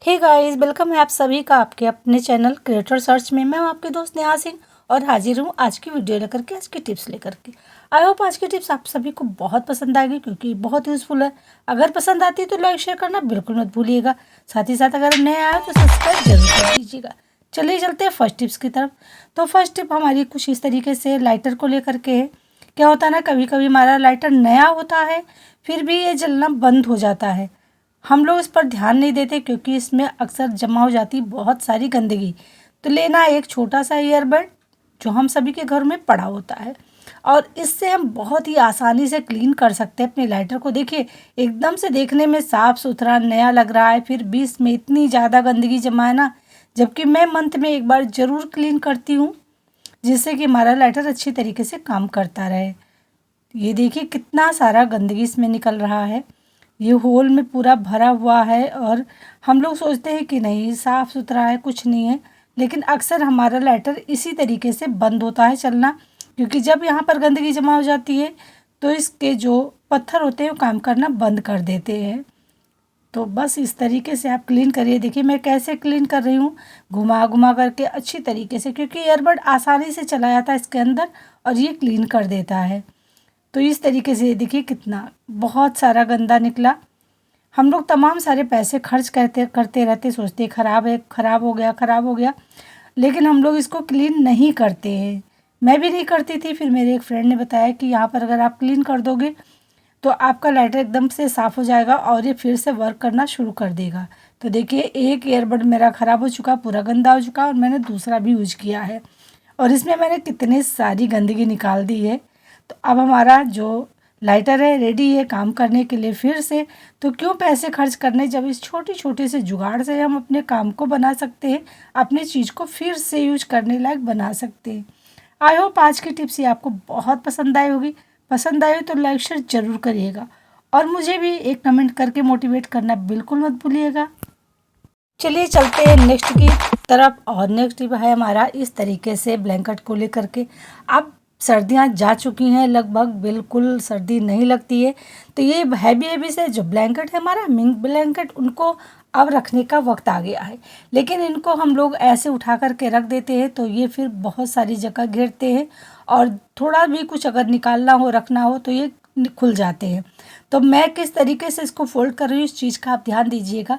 Hey guys, welcome है आप सभी का आपके अपने चैनल क्रिएटर सर्च में। मैं हूं आपके दोस्त नेहा सिंह और हाजिर हूं आज की वीडियो लेकर के, आज की टिप्स लेकर के। आई होप आज की टिप्स आप सभी को बहुत पसंद आएगी क्योंकि बहुत यूज़फुल है। अगर पसंद आती है तो लाइक शेयर करना बिल्कुल मत भूलिएगा। साथ ही साथ अगर नए आए तो सब्सक्राइब जरूर कर दीजिएगा। चलिए चलते हैं फर्स्ट टिप्स की तरफ। तो फर्स्ट टिप हमारी कुछ इस तरीके से लाइटर को लेकर के है। क्या होता है ना, कभी कभी हमारा लाइटर नया होता है फिर भी ये जलना बंद हो जाता है। हम लोग इस पर ध्यान नहीं देते क्योंकि इसमें अक्सर जमा हो जाती बहुत सारी गंदगी। तो लेना एक छोटा सा ईयरबड जो हम सभी के घर में पड़ा होता है और इससे हम बहुत ही आसानी से क्लीन कर सकते हैं अपने लाइटर को। देखिए, एकदम से देखने में साफ़ सुथरा नया लग रहा है, फिर भी इसमें इतनी ज़्यादा गंदगी जमा है ना। जबकि मैं मंथ में एक बार ज़रूर क्लीन करती हूँ जिससे कि हमारा लाइटर अच्छी तरीके से काम करता रहे। ये देखिए कितना सारा गंदगी इसमें निकल रहा है। ये होल में पूरा भरा हुआ है और हम लोग सोचते हैं कि नहीं साफ़ सुथरा है, कुछ नहीं है, लेकिन अक्सर हमारा लाइटर इसी तरीके से बंद होता है चलना। क्योंकि जब यहाँ पर गंदगी जमा हो जाती है तो इसके जो पत्थर होते हैं वो काम करना बंद कर देते हैं। तो बस इस तरीके से आप क्लीन करिए। देखिए मैं कैसे क्लीन कर रही हूँ, घुमा घुमा करके अच्छी तरीके से, क्योंकि ईयरबड आसानी से चला जाता है इसके अंदर और ये क्लीन कर देता है। तो इस तरीके से देखिए कितना बहुत सारा गंदा निकला। हम लोग तमाम सारे पैसे खर्च करते रहते, सोचते ख़राब है, ख़राब हो गया, ख़राब हो गया, लेकिन हम लोग इसको क्लीन नहीं करते हैं। मैं भी नहीं करती थी, फिर मेरे एक फ्रेंड ने बताया कि यहाँ पर अगर आप क्लीन कर दोगे तो आपका लाइटर एकदम से साफ़ हो जाएगा और ये फिर से वर्क करना शुरू कर देगा। तो देखिए एक ईयरबड मेरा ख़राब हो चुका, पूरा गंदा हो चुका और मैंने दूसरा भी यूज किया है और इसमें मैंने कितनी सारी गंदगी निकाल दी है। तो अब हमारा जो लाइटर है रेडी है काम करने के लिए फिर से। तो क्यों पैसे खर्च करने जब इस छोटी छोटी से जुगाड़ से हम अपने काम को बना सकते हैं, अपनी चीज़ को फिर से यूज करने लायक बना सकते हैं। आई होप आज की टिप्स ये आपको बहुत पसंद आई होगी। पसंद आई हो तो लाइक शेयर ज़रूर करिएगा और मुझे भी एक कमेंट करके मोटिवेट करना बिल्कुल मत भूलिएगा। चलिए चलते हैं नेक्स्ट की तरफ। और नेक्स्ट टिप है हमारा इस तरीके से ब्लैंकेट को लेकर के। अब सर्दियां जा चुकी हैं लगभग, बिल्कुल सर्दी नहीं लगती है। तो ये हैवी हैवी से जो ब्लैंकेट है हमारा मिंक ब्लैंकेट, उनको अब रखने का वक्त आ गया है। लेकिन इनको हम लोग ऐसे उठा करके रख देते हैं तो ये फिर बहुत सारी जगह घेरते हैं और थोड़ा भी कुछ अगर निकालना हो रखना हो तो ये खुल जाते हैं। तो मैं किस तरीके से इसको फोल्ड कर रही हूँ इस चीज़ का आप ध्यान दीजिएगा।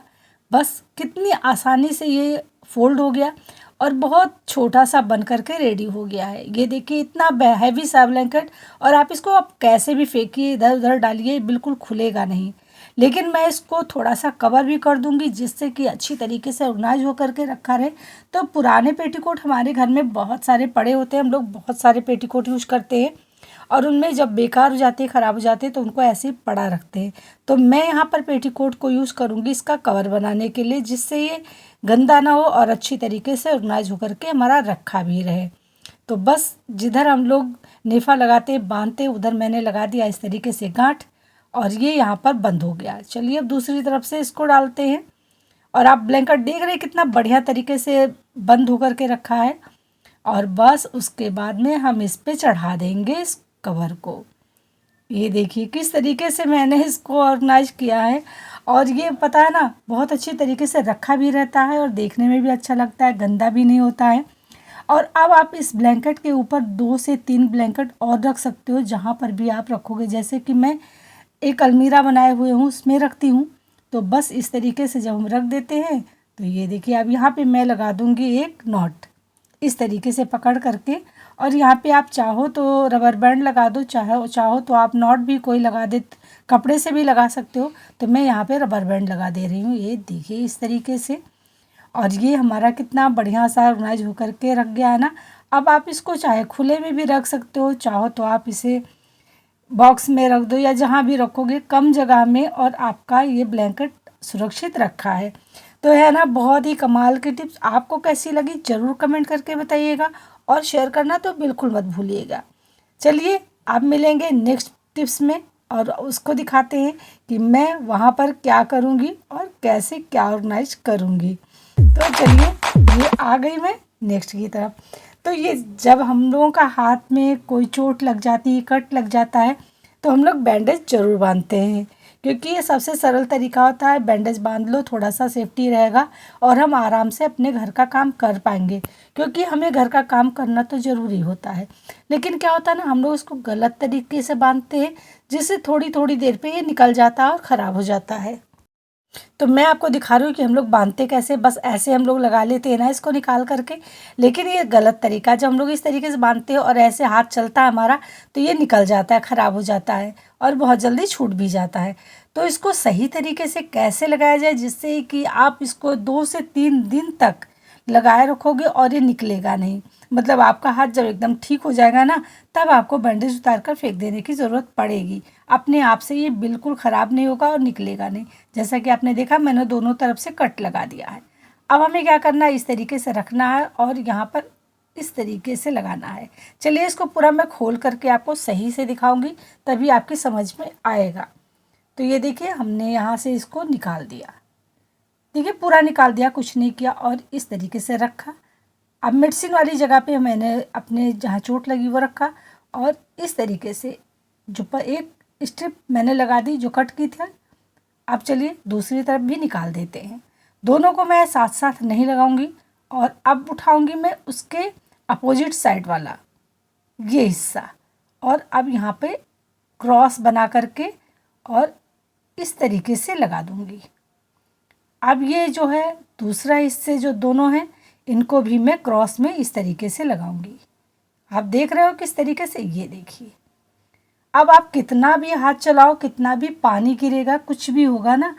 बस कितनी आसानी से ये फोल्ड हो गया और बहुत छोटा सा बन करके रेडी हो गया है। ये देखिए इतना हैवी सा ब्लैंकेट, और आप इसको आप कैसे भी फेंकिए, इधर उधर डालिए, बिल्कुल खुलेगा नहीं। लेकिन मैं इसको थोड़ा सा कवर भी कर दूंगी जिससे कि अच्छी तरीके से ऑर्गेनाइज हो करके रखा रहे। तो पुराने पेटीकोट हमारे घर में बहुत सारे पड़े होते हैं, हम लोग बहुत सारे पेटीकोट यूज करते हैं और उनमें जब बेकार हो जाते हैं, ख़राब हो जाते हैं तो उनको ऐसे ही पड़ा रखते हैं। तो मैं यहाँ पर पेटीकोट को यूज़ करूँगी इसका कवर बनाने के लिए, जिससे ये गंदा ना हो और अच्छी तरीके से ऑर्गेनाइज होकर के हमारा रखा भी रहे। तो बस जिधर हम लोग नेफा लगाते बांधते उधर मैंने लगा दिया इस तरीके से गांठ और ये यहाँ पर बंद हो गया। चलिए अब दूसरी तरफ से इसको डालते हैं और आप ब्लैंकेट देख रहे हैं कितना बढ़िया तरीके से बंद होकर के रखा है। और बस उसके बाद में हम इस पे चढ़ा देंगे इस कवर को। ये देखिए किस तरीके से मैंने इसको ऑर्गेनाइज किया है और ये पता है ना बहुत अच्छी तरीके से रखा भी रहता है और देखने में भी अच्छा लगता है, गंदा भी नहीं होता है। और अब आप इस ब्लैंकेट के ऊपर 2 से 3 ब्लैंकेट और रख सकते हो जहाँ पर भी आप रखोगे। जैसे कि मैं एक अलमीरा बनाए हुए हूँ उसमें रखती हूँ। तो बस इस तरीके से जब हम रख देते हैं तो ये देखिए अब यहाँ पे मैं लगा दूँगी एक नॉट इस तरीके से पकड़ करके, और यहाँ पे आप चाहो तो रबर बैंड लगा दो, चाहो तो आप नॉट भी कोई लगा दे, कपड़े से भी लगा सकते हो। तो मैं यहाँ पे रबर बैंड लगा दे रही हूँ, ये देखिए इस तरीके से। और ये हमारा कितना बढ़िया सा ऑर्गेनाइज होकर के रख गया है ना। अब आप इसको चाहे खुले में भी रख सकते हो, चाहो तो आप इसे बॉक्स में रख दो या जहाँ भी रखोगे कम जगह में, और आपका ये ब्लैंकेट सुरक्षित रखा है। तो है ना बहुत ही कमाल की टिप्स। आपको कैसी लगी ज़रूर कमेंट करके बताइएगा और शेयर करना तो बिल्कुल मत भूलिएगा। चलिए आप मिलेंगे नेक्स्ट टिप्स में और उसको दिखाते हैं कि मैं वहाँ पर क्या करूँगी और कैसे क्या ऑर्गेनाइज करूँगी। तो चलिए ये आ गई मैं नेक्स्ट की तरफ। तो ये जब हम लोगों का हाथ में कोई चोट लग जाती है, कट लग जाता है, तो हम लोग बैंडेज ज़रूर बांधते हैं क्योंकि ये सबसे सरल तरीका होता है। बैंडेज बांध लो, थोड़ा सा सेफ्टी रहेगा और हम आराम से अपने घर का काम कर पाएंगे, क्योंकि हमें घर का काम करना तो ज़रूरी होता है। लेकिन क्या होता है ना, हम लोग इसको गलत तरीके से बांधते हैं, जिससे थोड़ी थोड़ी देर पे ये निकल जाता है और ख़राब हो जाता है। तो मैं आपको दिखा रही हूँ कि हम लोग बांधते कैसे, बस ऐसे हम लोग लगा लेते हैं ना इसको निकाल करके। लेकिन ये गलत तरीका, जब हम लोग इस तरीके से बांधते हैं और ऐसे हाथ चलता है हमारा, तो ये निकल जाता है, ख़राब हो जाता है और बहुत जल्दी छूट भी जाता है। तो इसको सही तरीके से कैसे लगाया जाए, जिससे कि आप इसको 2 से 3 दिन तक लगाए रखोगे और ये निकलेगा नहीं। मतलब आपका हाथ जब एकदम ठीक हो जाएगा ना, तब आपको बैंडेज उतार कर फेंक देने की ज़रूरत पड़ेगी। अपने आप से ये बिल्कुल ख़राब नहीं होगा और निकलेगा नहीं। जैसा कि आपने देखा, मैंने दोनों तरफ से कट लगा दिया है। अब हमें क्या करना है, इस तरीके से रखना है और यहाँ पर इस तरीके से लगाना है। चलिए इसको पूरा मैं खोल करके आपको सही से दिखाऊंगी, तभी आपकी समझ में आएगा। तो ये देखिए, हमने यहाँ से इसको निकाल दिया। देखिए पूरा निकाल दिया, कुछ नहीं किया और इस तरीके से रखा। अब मेडिसिन वाली जगह पे मैंने अपने जहाँ चोट लगी वो रखा और इस तरीके से जो पर एक स्ट्रिप मैंने लगा दी जो कट की थी। अब चलिए दूसरी तरफ भी निकाल देते हैं। दोनों को मैं साथ साथ नहीं लगाऊंगी और अब उठाऊंगी मैं उसके अपोजिट साइड वाला ये हिस्सा और अब यहाँ पे क्रॉस बना करके और इस तरीके से लगा दूंगी। अब ये जो है दूसरा हिस्से जो दोनों हैं, इनको भी मैं क्रॉस में इस तरीके से लगाऊंगी। आप देख रहे हो किस तरीके से, ये देखिए। अब आप कितना भी हाथ चलाओ, कितना भी पानी गिरेगा, कुछ भी होगा ना,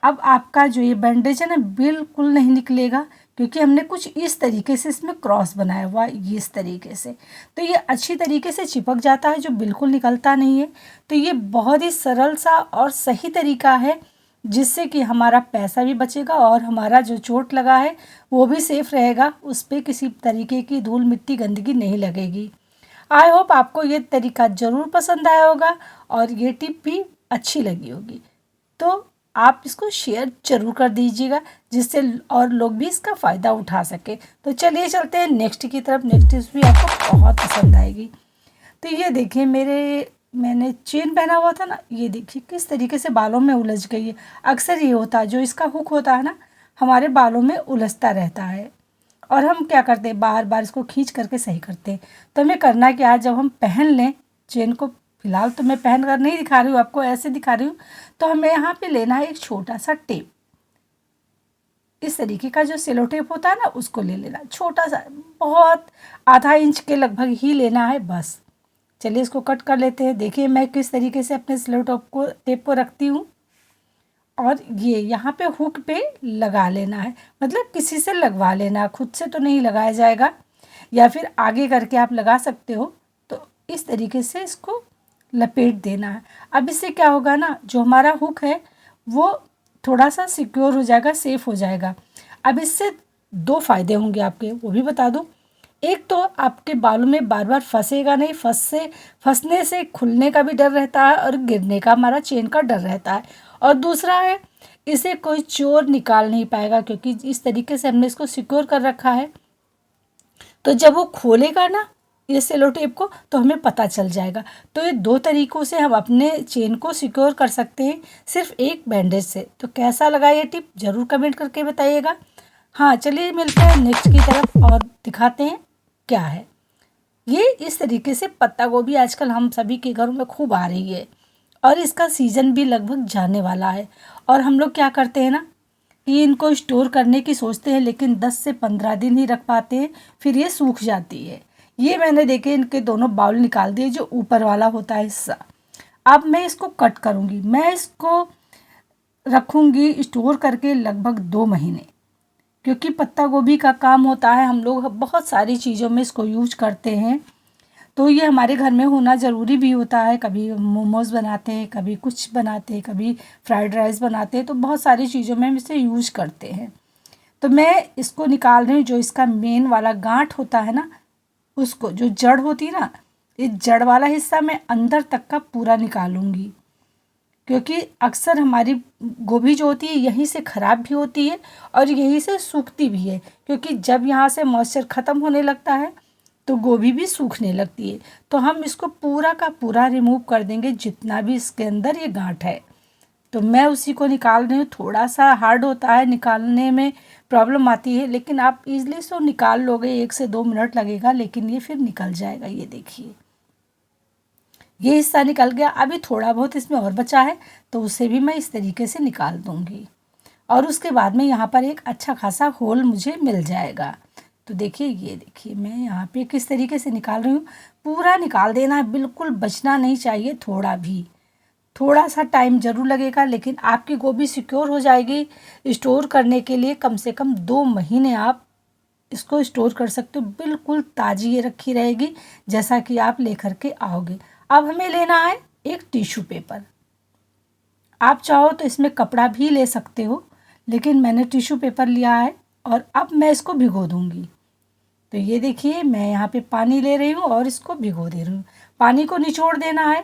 अब आपका जो ये बैंडेज है ना बिल्कुल नहीं निकलेगा, क्योंकि हमने कुछ इस तरीके से इसमें क्रॉस बनाया हुआ है, इस तरीके से। तो ये अच्छी तरीके से चिपक जाता है, जो बिल्कुल निकलता नहीं है। तो ये बहुत ही सरल सा और सही तरीका है, जिससे कि हमारा पैसा भी बचेगा और हमारा जो चोट लगा है वो भी सेफ रहेगा, उस पर किसी तरीके की धूल मिट्टी गंदगी नहीं लगेगी। आई होप आपको ये तरीका ज़रूर पसंद आया होगा और ये टिप भी अच्छी लगी होगी। तो आप इसको शेयर जरूर कर दीजिएगा, जिससे और लोग भी इसका फ़ायदा उठा सके। तो चलिए चलते हैं नेक्स्ट की तरफ। नेक्स्ट टिप्स भी आपको बहुत पसंद आएगी। तो ये देखिए, मैंने चेन पहना हुआ था ना, ये देखिए किस तरीके से बालों में उलझ गई है। अक्सर ये होता है, जो इसका हुक होता है ना, हमारे बालों में उलझता रहता है और हम क्या करते हैं, बार बार इसको खींच करके सही करते हैं। तो हमें करना क्या है, जब हम पहन लें चेन को, फिलहाल तो मैं पहन कर नहीं दिखा रही हूँ आपको, ऐसे दिखा रही हूँ। तो हमें यहाँ पे लेना है एक छोटा सा टेप। इस तरीके का जो सेलो टेप होता है ना, उसको ले लेना, छोटा सा, बहुत आधा इंच के लगभग ही लेना है बस। चलिए इसको कट कर लेते हैं। देखिए मैं किस तरीके से अपने सेलो टेप को रखती हूँ और ये यहाँ पे हुक पे लगा लेना है, मतलब किसी से लगवा लेना, खुद से तो नहीं लगाया जाएगा, या फिर आगे करके आप लगा सकते हो। तो इस तरीके से इसको लपेट देना है। अब इससे क्या होगा ना, जो हमारा हुक है वो थोड़ा सा सिक्योर हो जाएगा, सेफ हो जाएगा। अब इससे 2 फ़ायदे होंगे आपके, वो भी बता दूँ। एक तो आपके बालों में बार बार फंसेगा नहीं, फंसने से खुलने का भी डर रहता है और गिरने का, हमारा चेन का डर रहता है। और दूसरा है, इसे कोई चोर निकाल नहीं पाएगा, क्योंकि इस तरीके से हमने इसको सिक्योर कर रखा है। तो जब वो खोलेगा ना ये सेलो टेप को, तो हमें पता चल जाएगा। तो ये 2 तरीक़ों से हम अपने चेन को सिक्योर कर सकते हैं, सिर्फ एक बैंडेज से। तो कैसा लगा ये टिप, ज़रूर कमेंट करके बताइएगा। हाँ चलिए मिलते हैं नेक्स्ट की तरफ और दिखाते हैं क्या है। ये इस तरीके से पत्ता गोभी आजकल हम सभी के घरों में खूब आ रही है और इसका सीज़न भी लगभग जाने वाला है। और हम लोग क्या करते हैं ना, ये इनको स्टोर करने की सोचते हैं, लेकिन 10 से 15 दिन ही रख पाते हैं, फिर ये सूख जाती है। ये मैंने देखे इनके दोनों बाउल निकाल दिए, जो ऊपर वाला होता है हिस्सा। अब मैं इसको कट करूँगी, मैं इसको रखूँगी स्टोर करके लगभग 2 महीने, क्योंकि पत्ता गोभी का काम होता है, हम लोग बहुत सारी चीज़ों में इसको यूज करते हैं। तो ये हमारे घर में होना ज़रूरी भी होता है। कभी मोमोज़ बनाते हैं, कभी कुछ बनाते हैं, कभी फ्राइड राइस बनाते हैं, तो बहुत सारी चीज़ों में हम इसे यूज करते हैं। तो मैं इसको निकाल रही हूँ, जो इसका मेन वाला गांठ होता है ना, उसको, जो जड़ होती है ना, इस जड़ वाला हिस्सा मैं अंदर तक का पूरा निकालूंगी, क्योंकि अक्सर हमारी गोभी जो होती है यहीं से ख़राब भी होती है और यहीं से सूखती भी है, क्योंकि जब यहाँ से मॉइस्चर ख़त्म होने लगता है तो गोभी भी सूखने लगती है। तो हम इसको पूरा का पूरा रिमूव कर देंगे, जितना भी इसके अंदर ये गांठ है। तो मैं उसी को निकाल रही हूँ। थोड़ा सा हार्ड होता है, निकालने में प्रॉब्लम आती है, लेकिन आप इजीली इसको निकाल लोगे। 1 से 2 मिनट लगेगा, लेकिन ये फिर निकल जाएगा। ये देखिए, ये हिस्सा निकल गया। अभी थोड़ा बहुत इसमें और बचा है, तो उसे भी मैं इस तरीके से निकाल दूँगी। और उसके बाद में यहाँ पर एक अच्छा खासा होल मुझे मिल जाएगा। तो देखिए, ये देखिए मैं यहाँ पे किस तरीके से निकाल रही हूँ। पूरा निकाल देना है, बिल्कुल बचना नहीं चाहिए थोड़ा भी। थोड़ा सा टाइम ज़रूर लगेगा, लेकिन आपकी गोभी सिक्योर हो जाएगी। स्टोर करने के लिए कम से कम 2 महीने आप इसको स्टोर कर सकते हो। बिल्कुल ताज़ी ये रखी रहेगी, जैसा कि आप लेकर के आओगे। अब हमें लेना है एक टिश्यू पेपर। आप चाहो तो इसमें कपड़ा भी ले सकते हो, लेकिन मैंने टिश्यू पेपर लिया है। और अब मैं इसको भिगो दूंगी। तो ये देखिए, मैं यहाँ पे पानी ले रही हूँ और इसको भिगो दे रही हूँ। पानी को निचोड़ देना है,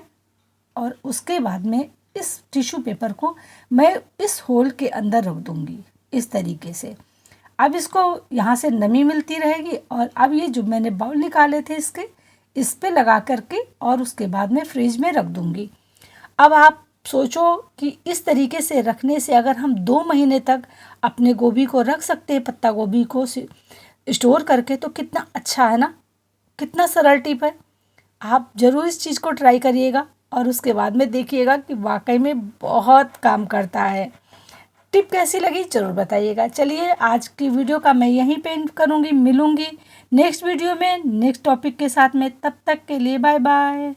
और उसके बाद में इस टिश्यू पेपर को मैं इस होल के अंदर रख दूंगी इस तरीके से। अब इसको यहाँ से नमी मिलती रहेगी। और अब ये जो मैंने बाउल निकाले थे इसके, इस पे लगा करके और उसके बाद में फ्रिज में रख दूंगी। अब आप सोचो कि इस तरीके से रखने से अगर हम 2 महीने तक अपने गोभी को रख सकते हैं, पत्ता गोभी को स्टोर करके, तो कितना अच्छा है ना। कितना सरल टिप है। आप ज़रूर इस चीज़ को ट्राई करिएगा और उसके बाद में देखिएगा कि वाकई में बहुत काम करता है। टिप कैसी लगी ज़रूर बताइएगा। चलिए, आज की वीडियो का मैं यहीं पे एंड करूँगी। मिलूँगी नेक्स्ट वीडियो में नेक्स्ट टॉपिक के साथ में। तब तक के लिए बाय बाय।